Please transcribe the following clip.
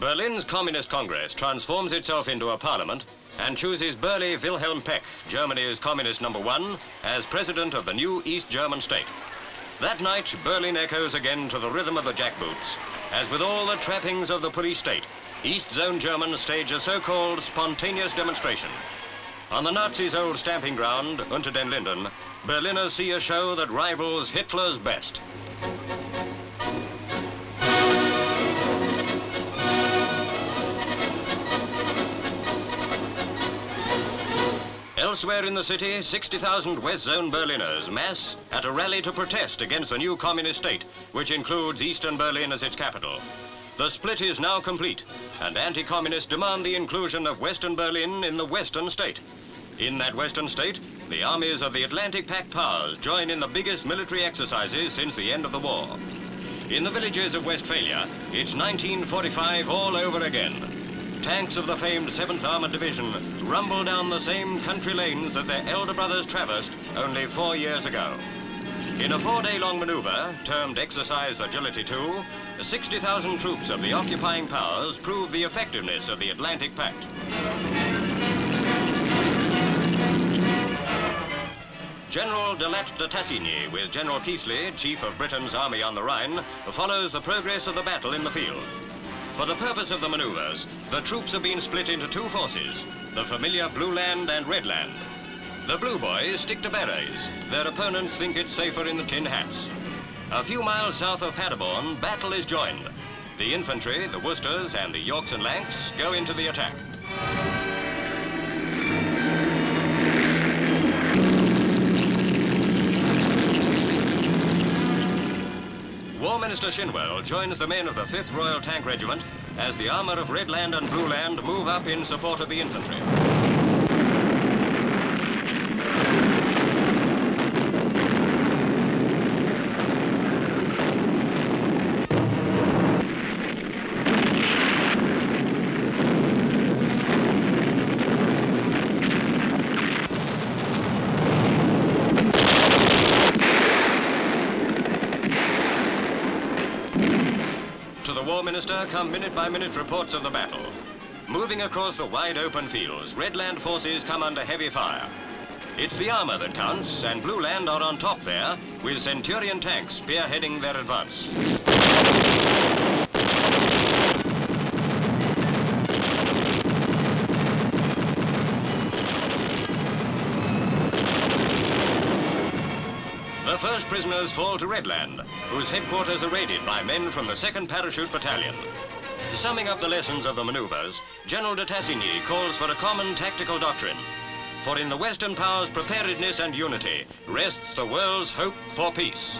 Berlin's Communist Congress transforms itself into a parliament and chooses burly Wilhelm Pieck, Germany's Communist #1, as president of the new East German state. That night, Berlin echoes again to the rhythm of the jackboots. As with all the trappings of the police state, East Zone Germans stage a so-called spontaneous demonstration. On the Nazis' old stamping ground, Unter den Linden, Berliners see a show that rivals Hitler's best. Elsewhere in the city, 60,000 West Zone Berliners mass at a rally to protest against the new communist state, which includes Eastern Berlin as its capital. The split is now complete, and anti-communists demand the inclusion of Western Berlin in the Western state. In that Western state, the armies of the Atlantic Pact powers join in the biggest military exercises since the end of the war. In the villages of Westphalia, it's 1945 all over again. Tanks of the famed 7th Armored Division rumble down the same country lanes that their elder brothers traversed only 4 years ago. In a 4-day-long maneuver, termed Exercise Agility 2, 60,000 troops of the occupying powers prove the effectiveness of the Atlantic Pact. General de Tassigny, with General Keithley, Chief of Britain's Army on the Rhine, follows the progress of the battle in the field. For the purpose of the maneuvers, the troops have been split into two forces, the familiar Blue Land and Red Land. The Blue Boys stick to berets. Their opponents think it's safer in the tin hats. A few miles south of Paderborn, battle is joined. The infantry, the Worcesters, and the Yorks and Lanks go into the attack. War Minister Shinwell joins the men of the 5th Royal Tank Regiment as the armor of Red Land and Blue Land move up in support of the infantry. To the War Minister come minute-by-minute reports of the battle. Moving across the wide open fields, Red Land forces come under heavy fire. It's the armor that counts, and Blue Land are on top there, with Centurion tanks spearheading their advance. The first prisoners fall to Red Land, whose headquarters are raided by men from the 2nd Parachute Battalion. Summing up the lessons of the maneuvers, General de Tassigny calls for a common tactical doctrine. For in the Western powers' preparedness and unity rests the world's hope for peace.